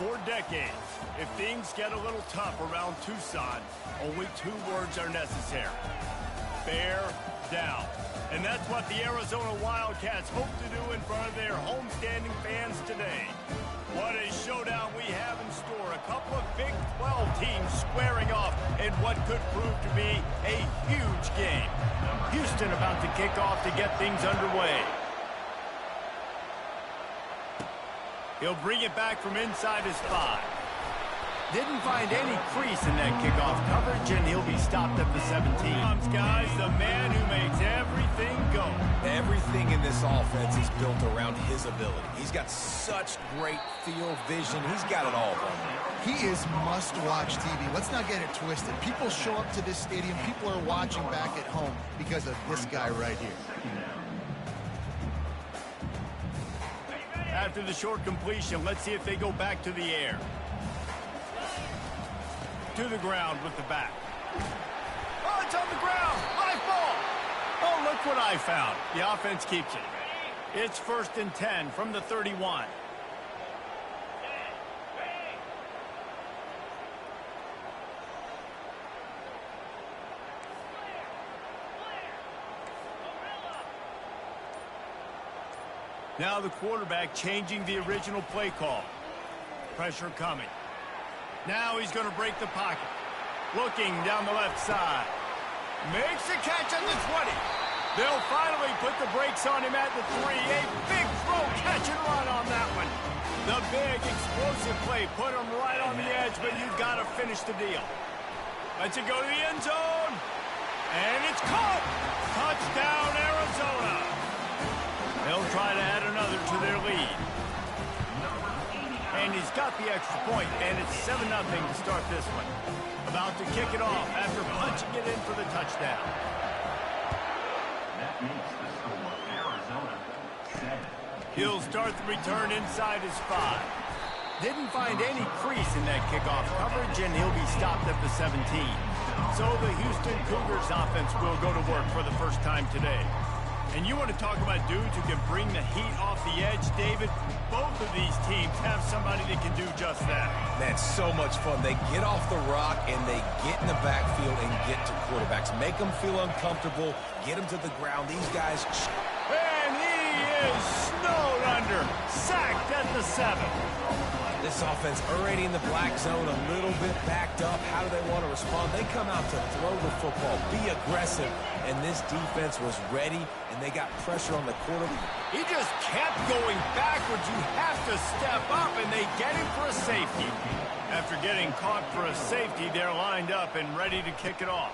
For decades, if things get a little tough around Tucson, only 2 words are necessary. Bear down. And that's what the Arizona Wildcats hope to do in front of their homestanding fans today. What a showdown we have in store. A couple of Big 12 teams squaring off in what could prove to be a huge game. Houston about to kick off to get things underway. He'll bring it back from inside his 5. Didn't find any crease in that kickoff coverage, and he'll be stopped at the 17. Comes, guys, the man who makes everything go. Everything in this offense is built around his ability. He's got such great field vision. He's got it all. He is must-watch TV. Let's not get it twisted. People show up to this stadium. People are watching back at home because of this guy right here. After the short completion, let's see if they go back to the air. To the ground with the back. Oh, it's on the ground. High ball. Oh, look what I found. The offense keeps it. It's 1st and 10 from the 31. Now the quarterback changing the original play call. Pressure coming. Now he's going to break the pocket. Looking down the left side. Makes the catch at the 20. They'll finally put the brakes on him at the 3. A big throw, catch and run on that one. The big explosive play put him right on the edge, but you've got to finish the deal. Lets it go to the end zone. And it's caught. Touchdown, Arizona. They'll try to add another to their lead. And he's got the extra point, and it's 7-0 to start this one. About to kick it off after punching it in for the touchdown. That makes the score Arizona 7. He'll start the return inside his 5. Didn't find any crease in that kickoff coverage, and he'll be stopped at the 17. So the Houston Cougars offense will go to work for the first time today. And you want to talk about dudes who can bring the heat off the edge, David? Both of these teams have somebody that can do just that. That's so much fun. They get off the rock, and they get in the backfield and get to quarterbacks. Make them feel uncomfortable. Get them to the ground. These guys... And he is snowed under. Sacked at the 7. This offense already in the black zone, a little bit backed up. How do they want to respond? They come out to throw the football, be aggressive, and this defense was ready, and they got pressure on the quarterback. He just kept going backwards. You have to step up, and they get him for a safety. After getting caught for a safety, they're lined up and ready to kick it off.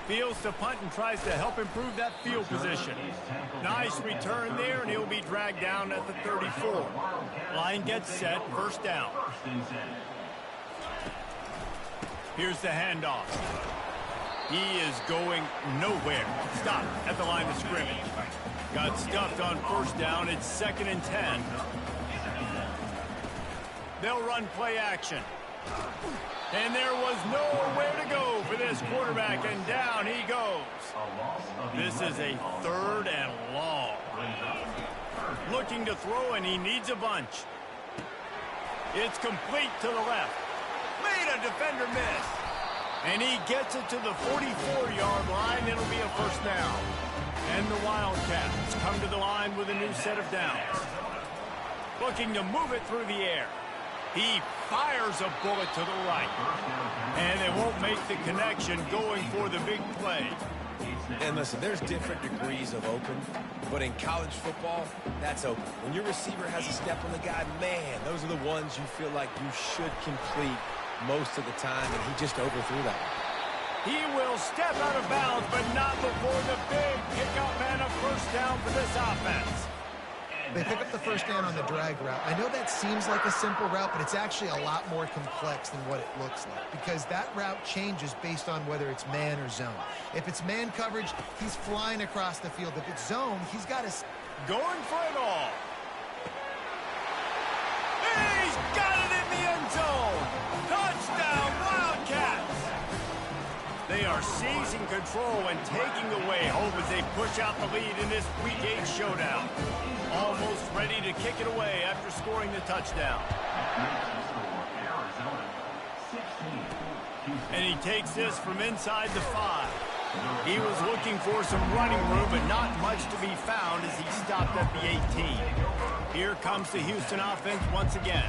Fields to punt and tries to help improve that field position. Nice return there, and he'll be dragged down at the 34. Line gets set, 1st down. Here's the handoff. He is going nowhere. Stop at the line of scrimmage. Got stuffed on 1st down. It's 2nd and 10. They'll run play action. And there was nowhere to go for this quarterback, and down he goes. This is a 3rd and long. Looking to throw, and he needs a bunch. It's complete to the left. Made a defender miss. And he gets it to the 44-yard line. It'll be a 1st down. And the Wildcats come to the line with a new set of downs. Looking to move it through the air. He fires a bullet to the right. And they won't make the connection going for the big play. And listen, there's different degrees of open, but in college football, that's open. When your receiver has a step on the guy, man, those are the ones you feel like you should complete most of the time, and he just overthrew that one. He will step out of bounds, but not before the big pickup and a 1st down for this offense. They pick up the 1st down on the drag route. I know that seems like a simple route, but it's actually a lot more complex than what it looks like because that route changes based on whether it's man or zone. If it's man coverage, he's flying across the field. If it's zone, he's got to... Going for it all. He's got it in the end zone. Touchdown, Wildcats. They are seizing control and taking away hope as they push out the lead in this Week 8 showdown. Almost ready ready to kick it away after scoring the touchdown. And he takes this from inside the 5. He was looking for some running room, but not much to be found as he stopped at the 18. Here comes the Houston offense once again.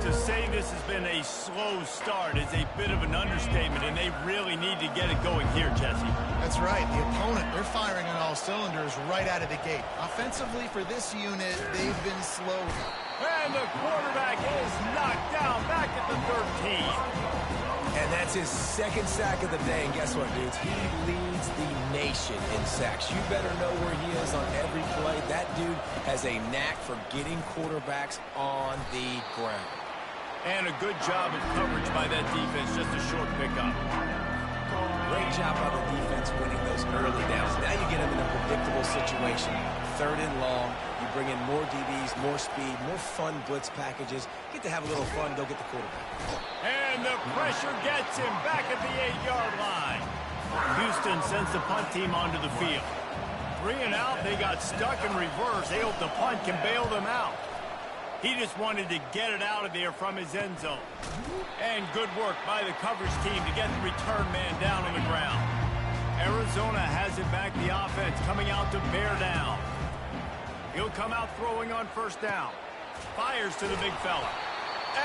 To say this has been a slow start is a bit of an understatement, and they really need to get it going here, Jesse. That's right. The opponent, they're firing on all cylinders right out of the gate. Offensively for this unit, they've been slow. And the quarterback is knocked down back at the 13. And that's his second sack of the day. And guess what, dudes? He leads the nation in sacks. You better know where he is on every play. That dude has a knack for getting quarterbacks on the ground. And a good job of coverage by that defense. Just a short pickup. Great job by the defense winning those early downs. Now you get him in a predictable situation. 3rd and long. You bring in more DBs, more speed, more fun blitz packages. Get to have a little fun. Go get the quarterback. And the pressure gets him back at the 8-yard line. Houston sends the punt team onto the field. 3 and out. They got stuck in reverse. They hope the punt can bail them out. He just wanted to get it out of there from his end zone. And good work by the coverage team to get the return man down on the ground. Arizona has it back, the offense coming out to bear down. He'll come out throwing on 1st down. Fires to the big fella.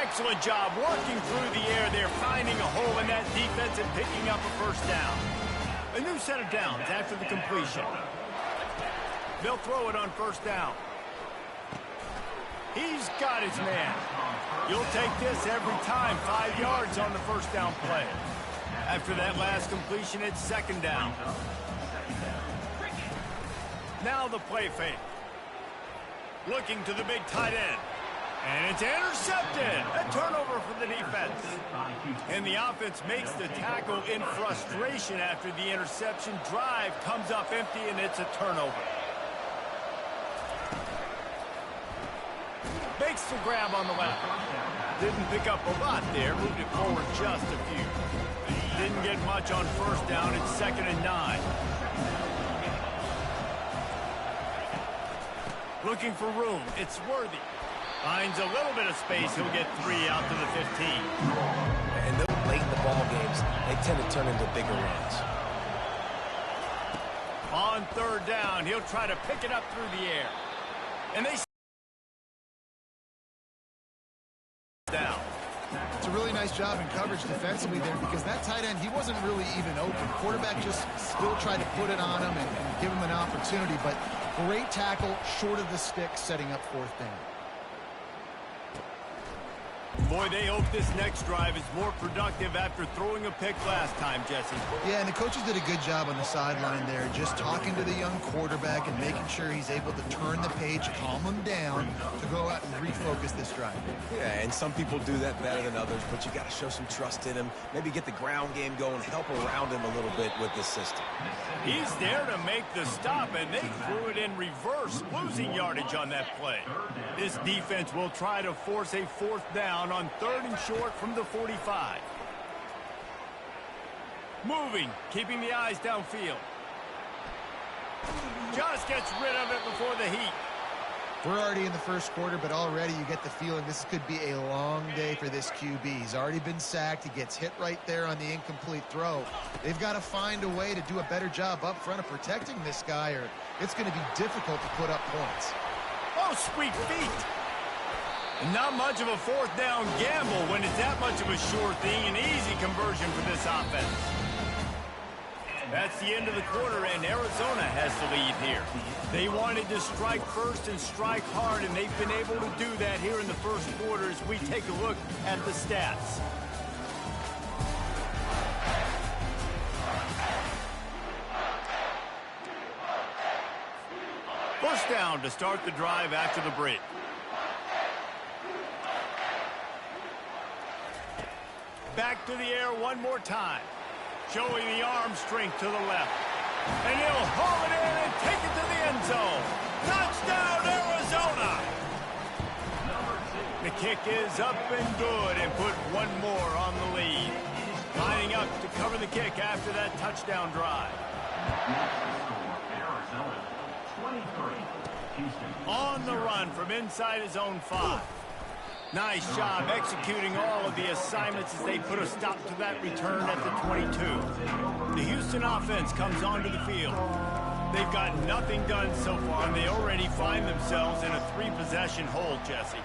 Excellent job working through the air there, finding a hole in that defense and picking up a 1st down. A new set of downs after the completion. They'll throw it on 1st down. He's got his man. You'll take this every time. 5 yards on the 1st down play. After that last completion, it's 2nd down. Now the play fake. Looking to the big tight end. And it's intercepted. A turnover for the defense. And the offense makes the tackle in frustration after the interception. Drive comes up empty, and it's a turnover. Makes the grab on the left. Didn't pick up a lot there. Moved it forward just a few. Didn't get much on 1st down. It's 2nd and 9. Looking for room. It's Worthy. Finds a little bit of space. He'll get 3 out to the 15. And those late in the ball games, they tend to turn into bigger runs. On 3rd down, he'll try to pick it up through the air. And they down. It's a really nice job in coverage defensively there because that tight end, he wasn't really even open. Quarterback just still tried to put it on him and give him an opportunity, but great tackle short of the stick, setting up 4th down. Boy, they hope this next drive is more productive after throwing a pick last time, Jesse. Yeah, and the coaches did a good job on the sideline there, just talking to the young quarterback and making sure he's able to turn the page, calm him down to go out and refocus this drive. Yeah, and some people do that better than others, but you got to show some trust in him, maybe get the ground game going, help around him a little bit with this system. He's there to make the stop, and they threw it in reverse, losing yardage on that play. This defense will try to force a 4th down on 3rd and short from the 45. Moving, keeping the eyes downfield. Just gets rid of it before the heat. We're already in the 1st quarter, but already you get the feeling this could be a long day for this QB. He's already been sacked. He gets hit right there on the incomplete throw. They've got to find a way to do a better job up front of protecting this guy, or it's going to be difficult to put up points. Oh, sweet feet. Not much of a 4th down gamble when it's that much of a sure thing. An easy conversion for this offense. That's the end of the quarter, and Arizona has the lead here. They wanted to strike first and strike hard, and they've been able to do that here in the 1st quarter as we take a look at the stats. First down to start the drive after the break. Back to the air one more time. Showing the arm strength to the left. And he'll haul it in and take it to the end zone. Touchdown, Arizona! The kick is up and good and put one more on the lead. Lining up to cover the kick after that touchdown drive. On the run from inside his own 5. Nice job executing all of the assignments as they put a stop to that return at the 22. The Houston offense comes onto the field. They've got nothing done so far, and they already find themselves in a 3-possession hole, Jesse.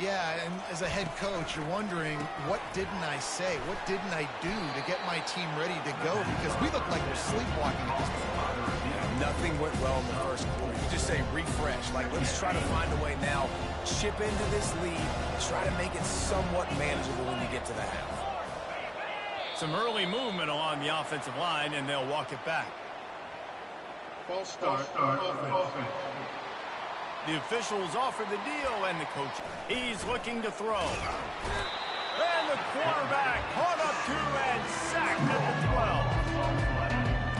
Yeah, and as a head coach, you're wondering, what didn't I say? What didn't I do to get my team ready to go? Because we look like we're sleepwalking at this point. Nothing went well in the first quarter. You just say refresh. Like, let's try to find a way now. Chip into this lead. Try to make it somewhat manageable when you get to the half. Some early movement along the offensive line, and they'll walk it back. False start. Offense. The officials offer the deal, and the coach, he's looking to throw. And the quarterback caught up to and sacked at the 12.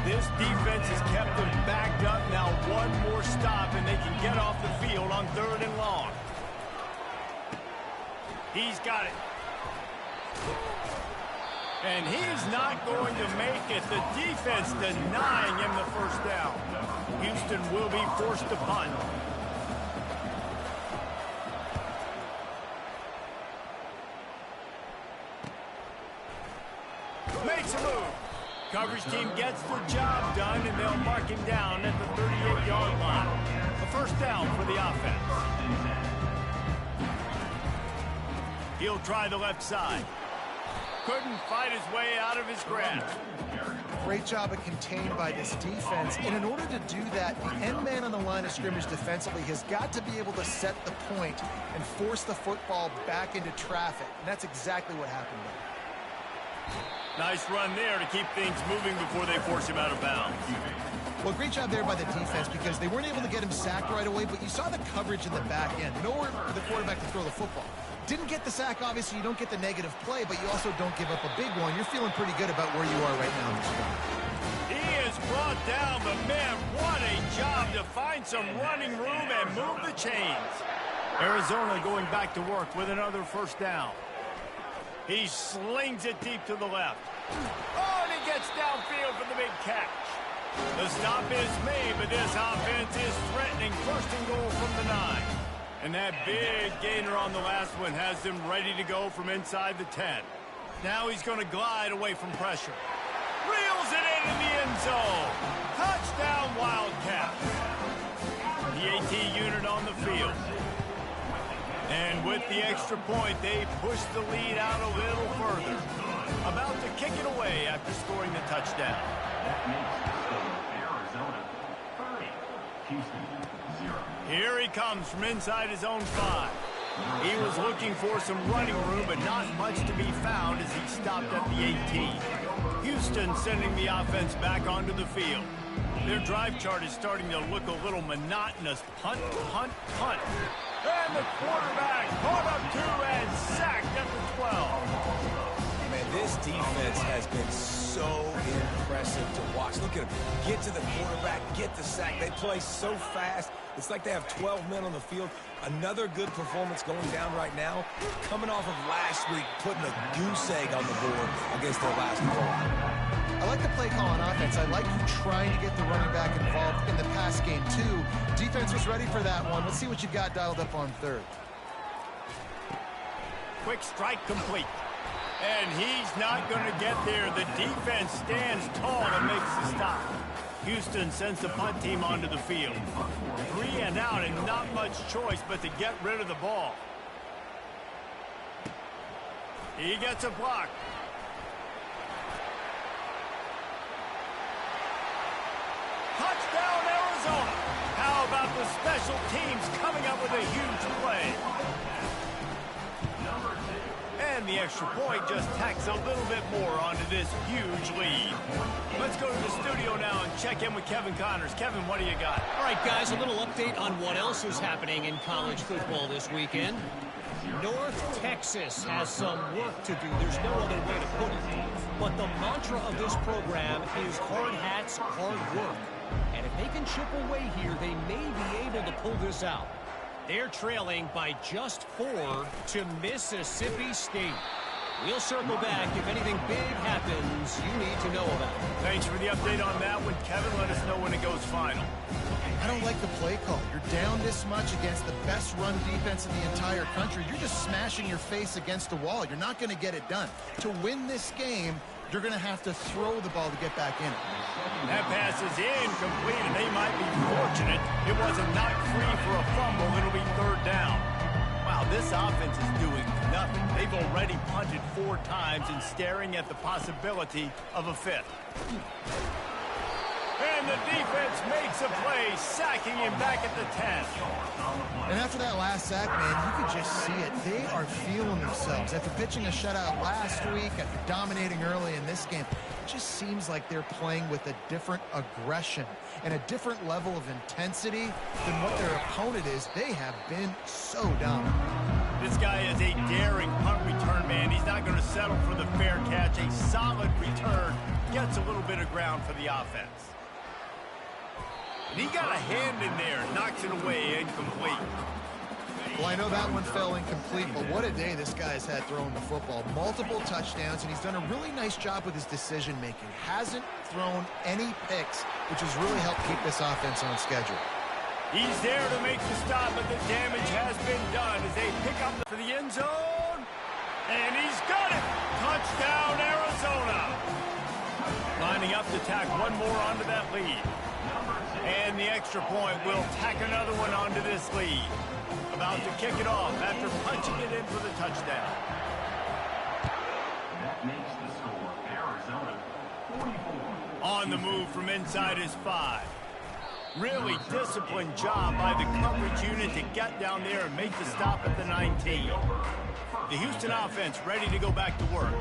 This defense has kept them backed up. Now one more stop, and they can get off the field on 3rd and long. He's got it. And he's not going to make it. The defense denying him the first down. Houston will be forced to punt. Makes a move. Coverage team gets the job done, and they'll mark him down at the 38-yard line. A first down for the offense. He'll try the left side. Couldn't fight his way out of his grasp. Great job of contained by this defense. And in order to do that, the end man on the line of scrimmage defensively has got to be able to set the point and force the football back into traffic. And that's exactly what happened there. Nice run there to keep things moving before they force him out of bounds. Well, great job there by the defense because they weren't able to get him sacked right away, but you saw the coverage in the back end. Nowhere for the quarterback to throw the football. Didn't get the sack, obviously. You don't get the negative play, but you also don't give up a big one. You're feeling pretty good about where you are right now in this game. He has brought down the man. What a job to find some running room and move the chains. Arizona going back to work with another first down. He slings it deep to the left. Oh, and he gets downfield for the big catch. The stop is made, but this offense is threatening 1st and goal from the 9. And that big gainer on the last one has them ready to go from inside the 10. Now he's going to glide away from pressure. Reels it into the end zone. Touchdown, Wildcats. The AT unit on the field. And with the extra point, they push the lead out a little further. About to kick it away after scoring the touchdown. That makes Arizona 30. Houston 0. Here he comes from inside his own 5. He was looking for some running room, but not much to be found as he stopped at the 18. Houston sending the offense back onto the field. Their drive chart is starting to look a little monotonous. Punt, punt, punt. And the quarterback caught up to and sacked at the 12. Man, this defense has been so impressive to watch. Look at them. Get to the quarterback, get the sack. They play so fast. It's like they have 12 men on the field. Another good performance going down right now. Coming off of last week, putting a goose egg on the board against their last opponent. I like the play call on offense. I like you trying to get the running back involved in the pass game, too. Defense was ready for that one. Let's see what you got dialed up on 3rd. Quick strike complete. And he's not going to get there. The defense stands tall and makes the stop. Houston sends the punt team onto the field. 3 and out and not much choice but to get rid of the ball. He gets a block. Touchdown, Arizona. How about the special teams coming up with a huge play? And the extra point just tacks a little bit more onto this huge lead. Let's go to the studio now and check in with Kevin Connors. Kevin, what do you got? All right, guys, a little update on what else is happening in college football this weekend. North Texas has some work to do. There's no other way to put it. But the mantra of this program is hard hats, hard work. And if they can chip away here, they may be able to pull this out. They're trailing by just 4 to Mississippi State. We'll circle back if anything big happens you need to know about. Thanks for the update on that one, Kevin. Let us know when it goes final. I don't like the play call. You're down this much against the best run defense in the entire country. You're just smashing your face against the wall. You're not going to get it done. To win this game, you're going to have to throw the ball to get back in it. That pass is incomplete, and they might be fortunate it wasn't knocked free for a fumble. It'll be third down. Wow, this offense is doing nothing. They've already punted 4 times and staring at the possibility of a 5th. And the defense makes a play, sacking him back at the 10. And after that last sack, man, you could just see it. They are feeling themselves. After pitching a shutout last week, after dominating early in this game, it just seems like they're playing with a different aggression and a different level of intensity than what their opponent is. They have been so dominant. This guy is a daring punt return man. He's not going to settle for the fair catch. A solid return gets a little bit of ground for the offense. And he got a hand in there, knocks it away, incomplete. Well, I know that one fell incomplete, but what a day this guy's had throwing the football. Multiple touchdowns, and he's done a really nice job with his decision-making. Hasn't thrown any picks, which has really helped keep this offense on schedule. He's there to make the stop, but the damage has been done as they pick up for the end zone. And he's got it! Touchdown, Arizona! Lining up to tack one more onto that lead. And the extra point will tack another one onto this lead. About to kick it off after punching it in for the touchdown. That makes the score Arizona 44. On the move from inside his 5. Really disciplined job by the coverage unit to get down there and make the stop at the 19. The Houston offense ready to go back to work.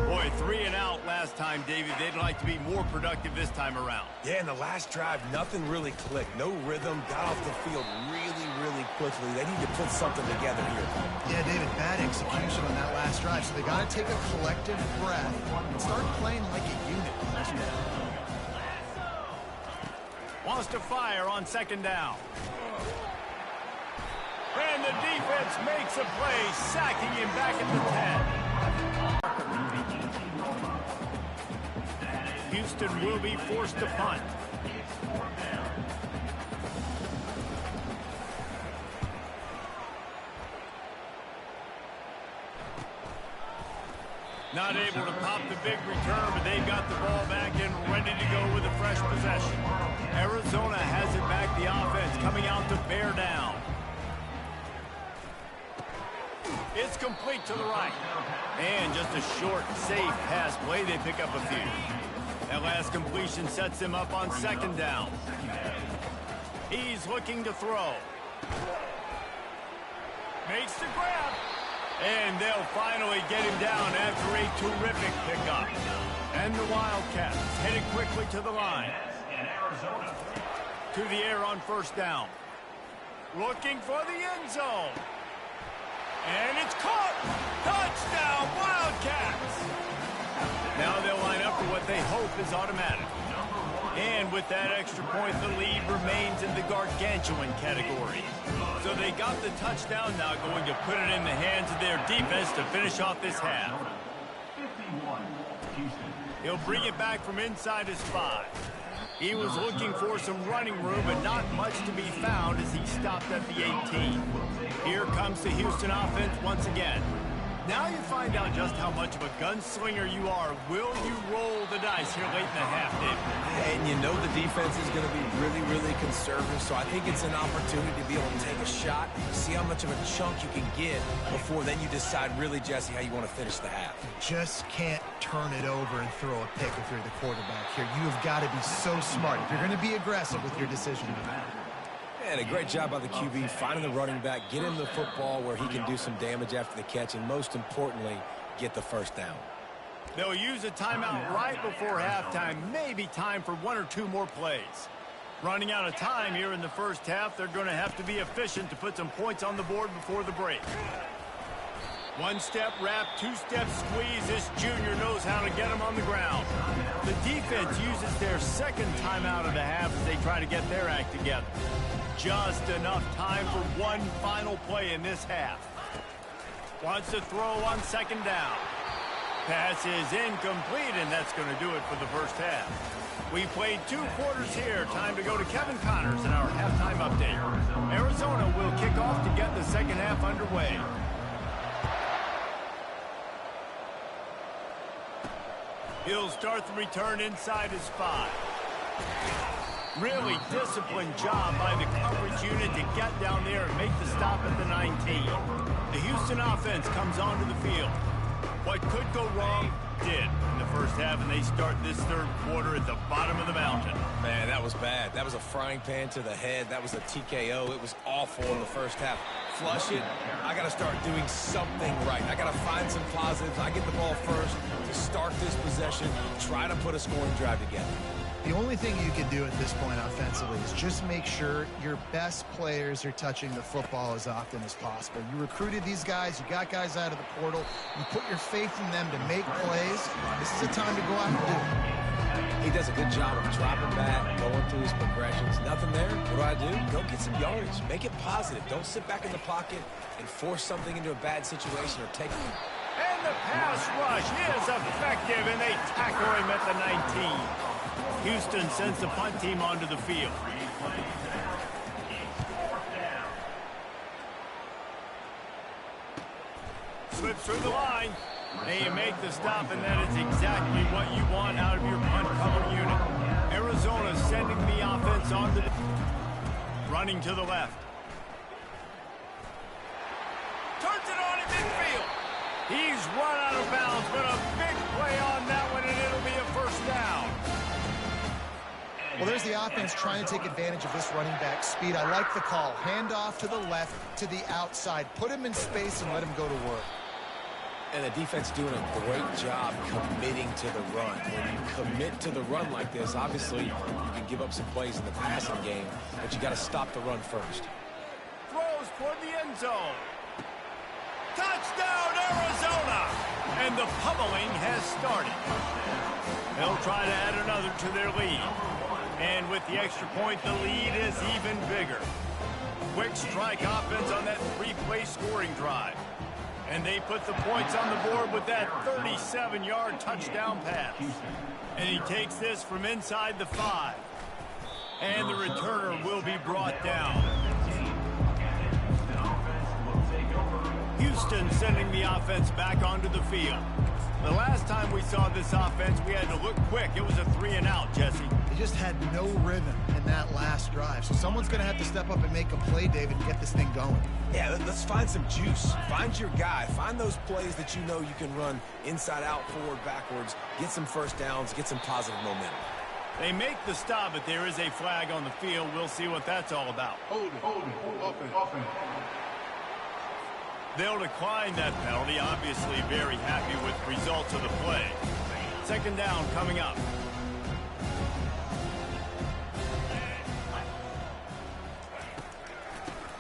Boy, 3 and out last time, David. They'd like to be more productive this time around. Yeah, in the last drive, nothing really clicked. No rhythm, got off the field really quickly. They need to put something together here. Yeah, David, bad execution on that last drive, so they got to take a collective breath and start playing like a unit. Wants to fire on second down. And the defense makes a play, sacking him back at the 10. Houston will be forced to punt. Not able to pop the big return, but they've got the ball back and ready to go with a fresh possession. Arizona has it back, the offense coming out to bear down. It's complete to the right. And just a short, safe pass play. They pick up a few. That last completion sets him up on second down. He's looking to throw. Makes the grab. And they'll finally get him down after a terrific pickup. And the Wildcats headed quickly to the line. To the air on first down. Looking for the end zone. And it's caught! Touchdown, Wildcats! Now they'll line up for what they hope is automatic. And with that extra point, the lead remains in the gargantuan category. So they got the touchdown, now going to put it in the hands of their defense to finish off this half. He'll bring it back from inside his 5. He was looking for some running room, but not much to be found as he stopped at the 18. Here comes the Houston offense once again. Now you find out just how much of a gunslinger you are. Will you roll the dice here late in the half, David? And you know the defense is going to be really conservative, so I think it's an opportunity to be able to take a shot, see how much of a chunk you can get before then you decide really, Jesse, how you want to finish the half. Just can't turn it over and throw a pick if you're the quarterback here. You have got to be so smart if you're going to be aggressive with your decision. And a great job by the QB, finding the running back, get him the football where he can do some damage after the catch, and most importantly, get the first down. They'll use a timeout right before halftime, maybe time for 1 or 2 more plays. Running out of time here in the first half, they're going to have to be efficient to put some points on the board before the break. 1-step wrap, 2-step squeeze. This junior knows how to get him on the ground. The defense uses their second timeout of the half as they try to get their act together. Just enough time for one final play in this half. Wants to throw on second down. Pass is incomplete, and that's going to do it for the first half. We played 2 quarters here. Time to go to Kevin Connors in our halftime update. Arizona will kick off to get the second half underway. He'll start the return inside his 5. Really disciplined job by the coverage unit to get down there and make the stop at the 19. The Houston offense comes onto the field. What could go wrong did in the first half, and they start this third quarter at the bottom of the mountain. Man, that was bad. That was a frying pan to the head. That was a TKO. It was awful in the first half. Flush it. I got to start doing something right. I got to find some positives. I get the ball first to start this possession, try to put a scoring drive together. The only thing you can do at this point offensively is just make sure your best players are touching the football as often as possible. You recruited these guys. You got guys out of the portal. You put your faith in them to make plays. This is a time to go out and do it. He does a good job of dropping back, going through his progressions. Nothing there. What do? Go get some yardage. Make it positive. Don't sit back in the pocket and force something into a bad situation or take it. And the pass rush is effective, and they tackle him at the 19. Houston sends the punt team onto the field. Slips through the line. They make the stop, and that is exactly what you want out of your punt cover unit. Arizona sending the offense on the running to the left. Turns it on in midfield. He's run out of bounds, but a big play on that one, and it'll be a first down. Well, there's the offense trying to take advantage of this running back speed. I like the call. Hand off to the left, to the outside. Put him in space and let him go to work. And the defense doing a great job committing to the run. When you commit to the run like this, obviously you can give up some plays in the passing game, but you got to stop the run first. Throws toward the end zone. Touchdown, Arizona! And the pummeling has started. They'll try to add another to their lead. And with the extra point, the lead is even bigger. Quick strike offense on that 3-play scoring drive. And they put the points on the board with that 37-yard touchdown pass. And he takes this from inside the 5. And the returner will be brought down. Houston sending the offense back onto the field. The last time we saw this offense, we had to look quick. It was a 3-and-out, Jesse. They just had no rhythm in that last drive. So someone's going to have to step up and make a play, David, and get this thing going. Yeah, let's find some juice. Find your guy. Find those plays that you know you can run inside out, forward, backwards. Get some first downs. Get some positive momentum. They make the stop, but there is a flag on the field. We'll see what that's all about. Hold it. Offense. They'll decline that penalty. Obviously very happy with the results of the play. Second down coming up.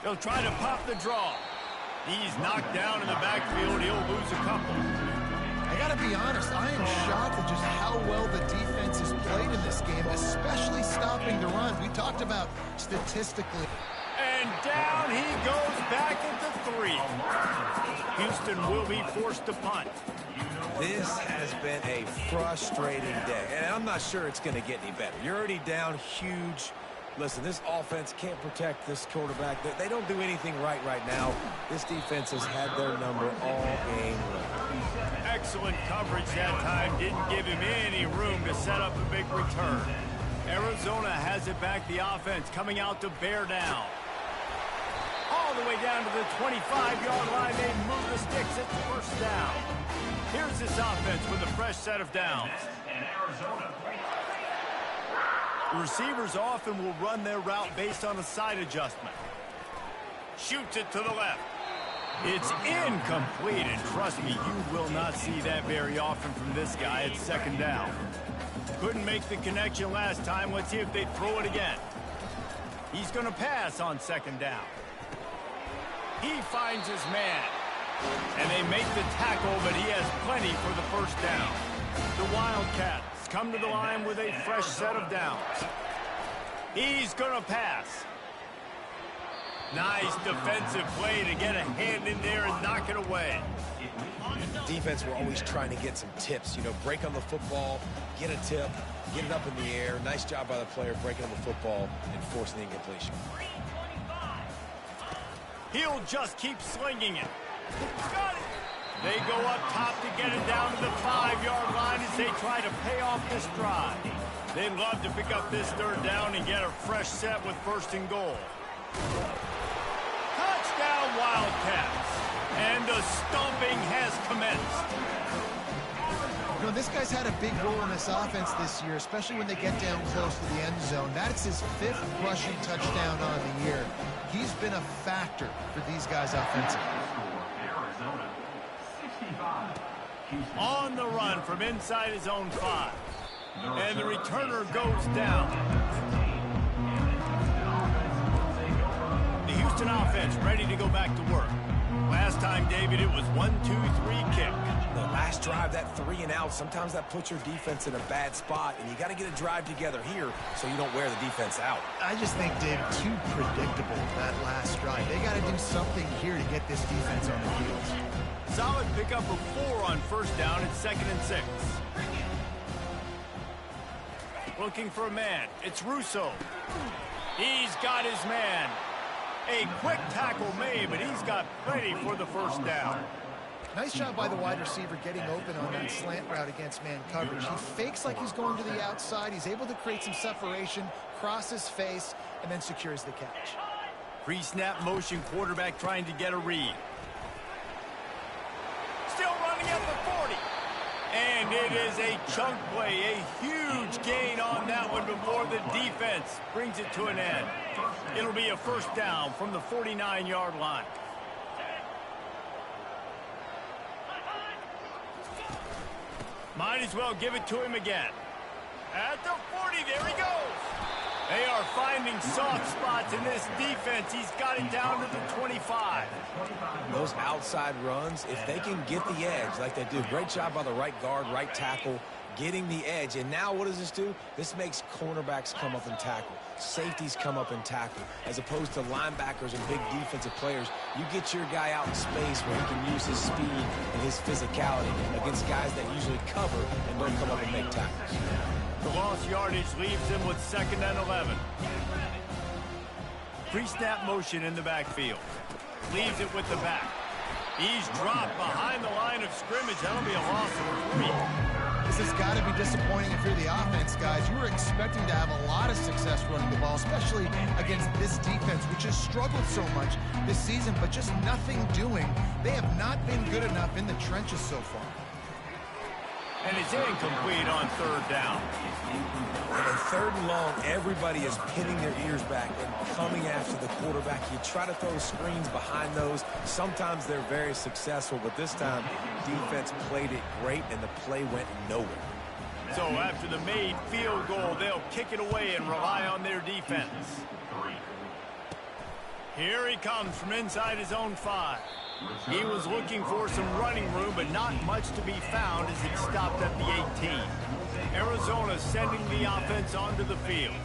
They'll try to pop the draw. He's knocked down in the backfield. He'll lose a couple. I got to be honest, I am shocked at just how well the defense has played in this game, especially stopping the run. We talked about statistically. And down he goes back into 3. Houston will be forced to punt. This has been a frustrating day, and I'm not sure it's going to get any better. You're already down huge. Listen, this offense can't protect this quarterback. They don't do anything right now. This defense has had their number all game long. Excellent coverage that time. Didn't give him any room to set up a big return. Arizona has it back. The offense coming out to bear down. All the way down to the 25-yard line. They move the sticks at the first down. Here's this offense with a fresh set of downs. Receivers often will run their route based on a side adjustment. Shoots it to the left. It's incomplete, and trust me, you will not see that very often from this guy at second down. Couldn't make the connection last time. Let's see if they throw it again. He's going to pass on second down. He finds his man. And they make the tackle, but he has plenty for the first down. The Wildcats come to the line with a fresh set of downs. He's going to pass. Nice defensive play to get a hand in there and knock knock it away. Defense were always trying to get some tips. You know, break on the football, get a tip, get it up in the air. Nice job by the player breaking on the football and forcing the incompletion. He'll just keep slinging it. Got it. They go up top to get it down to the 5-yard line as they try to pay off this drive. They'd love to pick up this third down and get a fresh set with first and goal. Touchdown Wildcats. And the stomping has commenced. You know, this guy's had a big role in this offense this year, especially when they get down close to the end zone. That's his 5th rushing touchdown on the year. He's been a factor for these guys offensively. On the run from inside his own 5. And the returner goes down. The Houston offense ready to go back to work. Last time, David, it was 1-2-3 kick. The last drive, that 3 and out, sometimes that puts your defense in a bad spot, and you got to get a drive together here so you don't wear the defense out. I just think, David, too predictable, that last drive. They got to do something here to get this defense on the field. Solid pickup of 4 on first down at 2nd and 6. Looking for a man. It's Russo. He's got his man. A quick tackle made, but he's got plenty for the first down. Nice job by the wide receiver getting open on that slant route against man coverage. He fakes like he's going to the outside. He's able to create some separation, cross his face, and then secures the catch. Pre-snap motion, quarterback trying to get a read. Still running at the 40. And it is a chunk play, a huge gain on that one before the defense brings it to an end. It'll be a first down from the 49-yard line. Might as well give it to him again. At the 40, there he goes. They are finding soft spots in this defense. He's got it down to the 25. Those outside runs, if they can get the edge like they do, great job by the right guard, right tackle, getting the edge. And now what does this do? This makes cornerbacks come up and tackle. Safeties come up and tackle. As opposed to linebackers and big defensive players, you get your guy out in space where he can use his speed and his physicality against guys that usually cover and don't come up and make tackles. The lost yardage leaves him with 2nd and 11. Pre-snap motion in the backfield. Leaves it with the back. He's dropped behind the line of scrimmage. That'll be a loss of 3. This has got to be disappointing if you're the offense, guys. You were expecting to have a lot of success running the ball, especially against this defense, which has struggled so much this season, but just nothing doing. They have not been good enough in the trenches so far. And it's incomplete on 3rd down. And in 3rd and long, everybody is pinning their ears back and coming after the quarterback. You try to throw screens behind those. Sometimes they're very successful, but this time, defense played it great, and the play went nowhere. So after the made field goal, they'll kick it away and rely on their defense. Here he comes from inside his own 5. He was looking for some running room, but not much to be found as it stopped at the 18. Arizona sending the offense onto the field.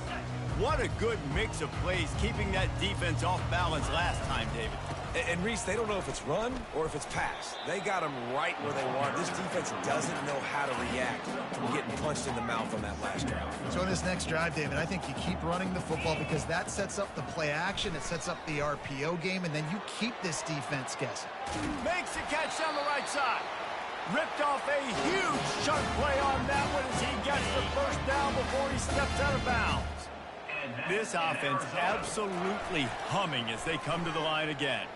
What a good mix of plays, keeping that defense off balance last time, David. And Reese, they don't know if it's run or if it's pass. They got them right where they want. This defense doesn't know how to react to getting punched in the mouth on that last drive. So in this next drive, David, I think you keep running the football because that sets up the play action, it sets up the RPO game, and then you keep this defense guessing. Makes the catch down the right side. Ripped off a huge chunk play on that one as he gets the first down before he steps out of bounds. This offense absolutely humming as they come to the line again.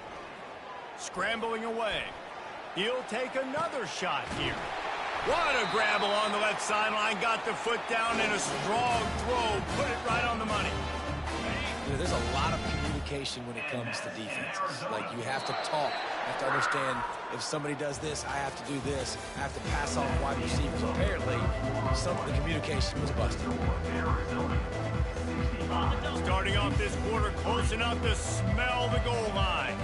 Scrambling away. He'll take another shot here. What a grab along the left sideline. Got the foot down in a strong throw. Put it right on the money. You know, there's a lot of communication when it comes to defenses. Like, you have to talk. You have to understand if somebody does this, I have to do this. I have to pass off wide receivers. Apparently, some of the communication was busted. Starting off this quarter close enough to smell the goal line.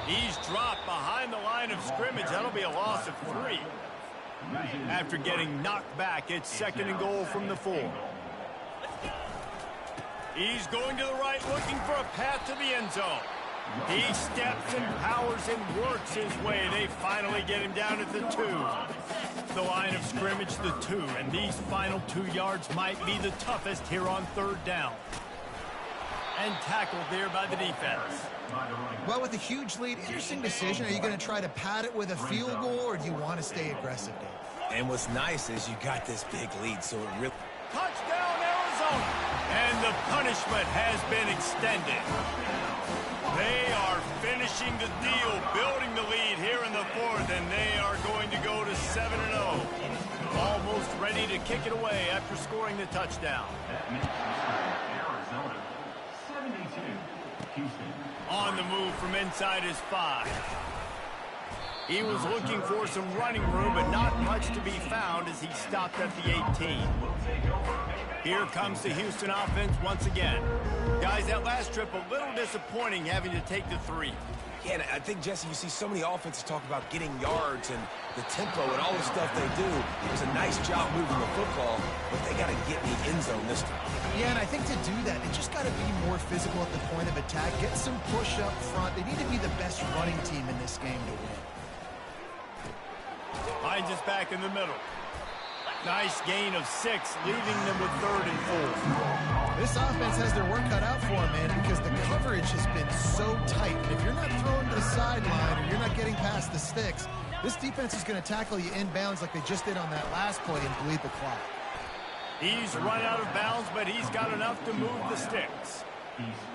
He's dropped behind the line of scrimmage. That'll be a loss of 3. After getting knocked back, it's 2nd and goal from the 4. He's going to the right, looking for a path to the end zone. He steps and powers and works his way. They finally get him down at the 2. The line of scrimmage, the 2, and these final 2 yards might be the toughest here on 3rd down. And tackled there by the defense. Well, with a huge lead, interesting decision. Are you going to try to pad it with a field goal, or do you want to stay aggressive, Dave? And what's nice is you got this big lead, so it really... Touchdown, Arizona! And the punishment has been extended. They are finishing the deal, building the lead here in the 4th, and they are going to go to 7-0. Almost ready to kick it away after scoring the touchdown. Arizona 72, Houston. On the move from inside his 5. He was looking for some running room, but not much to be found as he stopped at the 18. Here comes the Houston offense once again. Guys, that last trip a little disappointing having to take the 3. Yeah, and I think, Jesse, you see so many offenses talk about getting yards and the tempo and all the stuff they do. It was a nice job moving the football, but they got to get in the end zone this time. Yeah, and I think to do that, they just got to be more physical at the point of attack, get some push up front. They need to be the best running team in this game to win. Hines is back in the middle. Nice gain of 6, leaving them with 3rd and 4. This offense has their work cut out for them, man, because the coverage has been so tight. And if you're not throwing to the sideline or you're not getting past the sticks, this defense is going to tackle you inbounds like they just did on that last play and bleed the clock. He's run out of bounds, but he's got enough to move the sticks.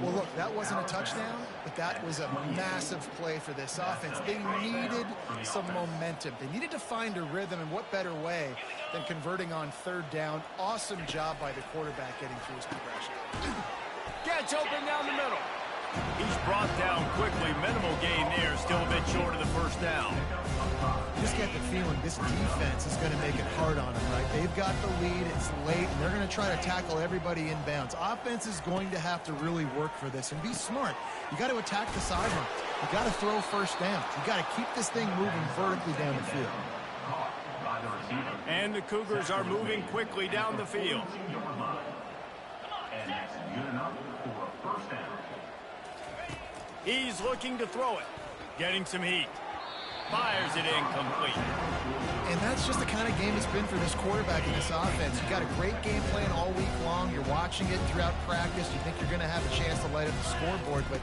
Well, look, that wasn't a touchdown, but that was a massive play for this offense. They needed some momentum. They needed to find a rhythm, and what better way than converting on 3rd down. Awesome job by the quarterback getting through his progression. Gets open down the middle. He's brought down quickly. Minimal gain there, still a bit short of the 1st down. Just get the feeling this defense is going to make it hard on them, right? They've got the lead, it's late, and they're going to try to tackle everybody inbounds. Offense is going to have to really work for this and be smart. You got to attack the sidelines. You got to throw 1st down. You got to keep this thing moving vertically down the field. And the Cougars are moving quickly down the field. And that's good enough for a 1st down. He's looking to throw it. Getting some heat. Fires it incomplete. And that's just the kind of game it's been for this quarterback in this offense. You got a great game plan all week long. You're watching it throughout practice. You think you're going to have a chance to light up the scoreboard, but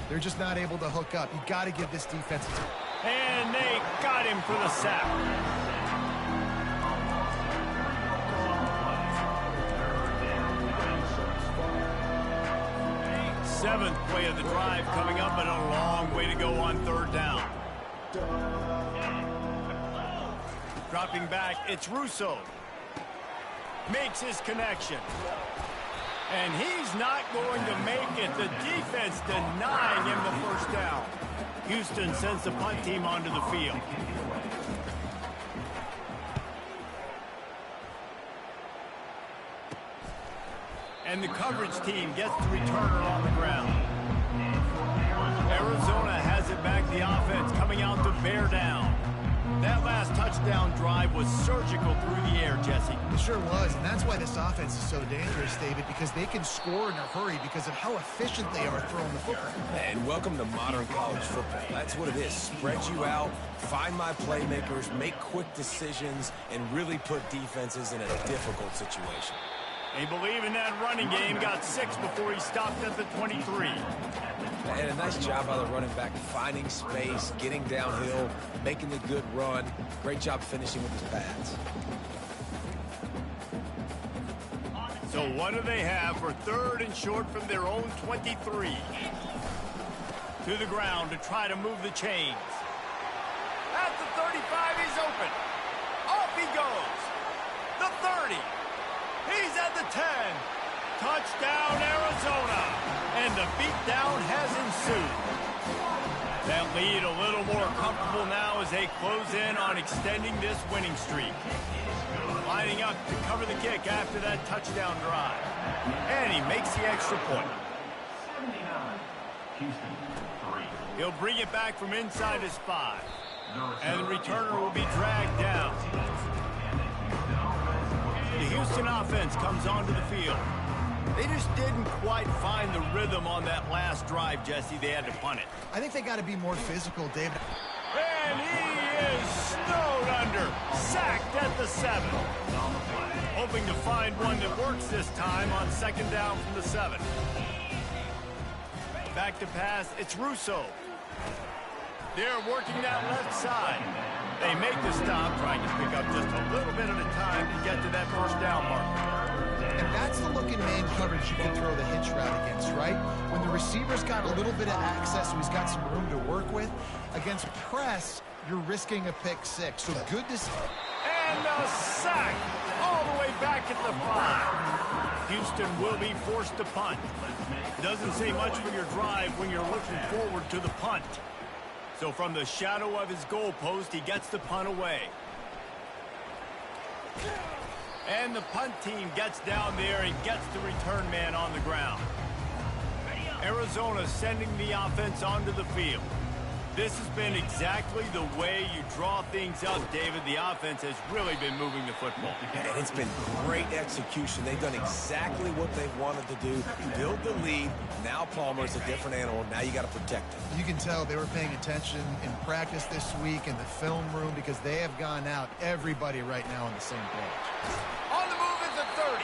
they're just not able to hook up. You got to give this defense a time. And they got him for the sack. Seventh play of the drive coming up, and a long way to go on 3rd down. Dropping back, it's Russo. Makes his connection. And he's not going to make it. The defense denying him the 1st down. Houston sends the punt team onto the field. And the coverage team gets the returner on the ground. Arizona has it back, the offense coming out to bear down. That last touchdown drive was surgical through the air, Jesse. It sure was, and that's why this offense is so dangerous, David, because they can score in a hurry because of how efficient they are throwing the football. And welcome to modern college football. That's what it is. Spread you out, find my playmakers, make quick decisions, and really put defenses in a difficult situation. They believe in that running game. Got 6 before he stopped at the 23. And a nice job by the running back, finding space, getting downhill, making a good run. Great job finishing with his pads. So what do they have for 3rd and short from their own 23? To the ground to try to move the chains. At the 35, he's open. Off he goes. The 30. He's at the 10. Touchdown, Arizona. And the beatdown has ensued. That lead a little more comfortable now as they close in on extending this winning streak. Lining up to cover the kick after that touchdown drive. And he makes the extra point. 79, Houston 3. He'll bring it back from inside his 5. And the returner will be dragged down. The Houston offense comes onto the field. They just didn't quite find the rhythm on that last drive, Jesse. They had to punt it. I think they got to be more physical, David. And he is snowed under. Sacked at the 7. Hoping to find one that works this time on second down from the 7. Back to pass. It's Russo. They're working that left side. They make the stop, trying to pick up just a little bit at a time to get to that first down marker. And that's the look in man coverage you can throw the hitch route against, right? When the receiver's got a little bit of access, so he's got some room to work with. Against press, you're risking a pick 6. So good to see. And a sack all the way back at the 5. Houston will be forced to punt. Doesn't say much for your drive when you're looking forward to the punt. So from the shadow of his goalpost, he gets the punt away. And the punt team gets down there and gets the return man on the ground. Arizona sending the offense onto the field. This has been exactly the way you draw things up, David. The offense has really been moving the football. And it's been great execution. They've done exactly what they wanted to do. Build the lead. Now Palmer's a different animal. Now you got to protect him. You can tell they were paying attention in practice this week in the film room because they have gone out, everybody right now on the same page. On the move is the 30.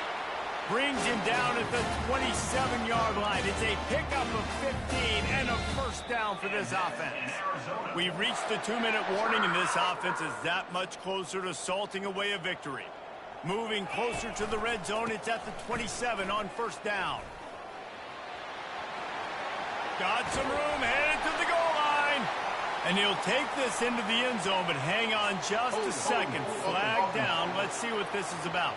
Brings him down at the 27-yard line. It's a pickup of 15 and a first down for this offense. We've reached the 2-minute warning, and this offense is that much closer to salting away a victory. Moving closer to the red zone, it's at the 27 on first down. Got some room, headed to the goal line. And he'll take this into the end zone, but hang on just a second. Flag down. Let's see what this is about.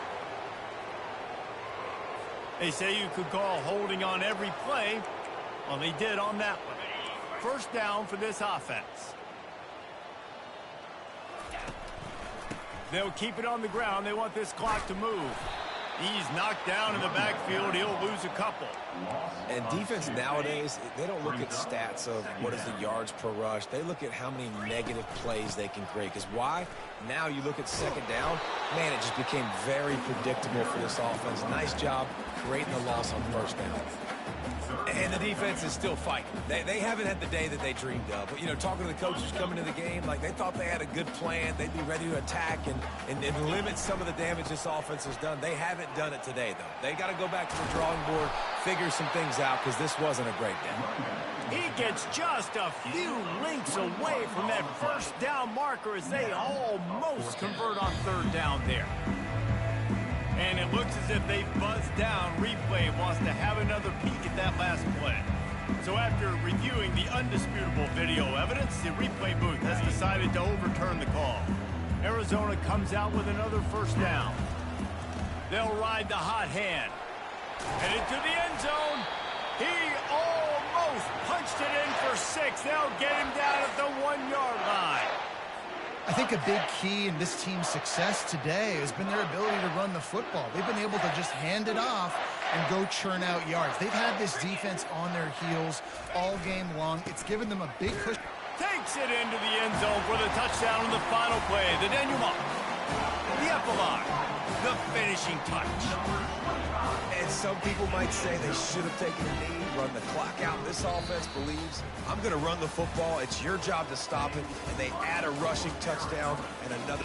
They say you could call holding on every play. Well, they did on that one. First down for this offense. They'll keep it on the ground. They want this clock to move. He's knocked down in the backfield. He'll lose a couple. And defense nowadays, they don't look at stats of what is the yards per rush. They look at how many negative plays they can create. Because why? Now you look at second down, man, it just became very predictable for this offense. Nice job creating the loss on first down. And the defense is still fighting. They haven't had the day that they dreamed of. But, you know, talking to the coaches coming to the game, like they thought they had a good plan. They'd be ready to attack and limit some of the damage this offense has done. They haven't done it today, though. They got to go back to the drawing board, figure some things out, because this wasn't a great day. He gets just a few links away from that first down marker as they almost convert on third down there. And it looks as if they buzzed down. Replay wants to have another peek at that last play. So after reviewing the undisputable video evidence, the replay booth has decided to overturn the call. Arizona comes out with another first down. They'll ride the hot hand. Headed to the end zone. He almost punched it in for 6. They'll get him down at the 1-yard line. I think a big key in this team's success today has been their ability to run the football. They've been able to just hand it off and go churn out yards. They've had this defense on their heels all game long. It's given them a big push. Takes it into the end zone for the touchdown on the final play. The denouement, the epilogue, the finishing touch. And some people might say they should have taken a knee, run the clock out. This offense believes, I'm going to run the football. It's your job to stop it. And they add a rushing touchdown and another.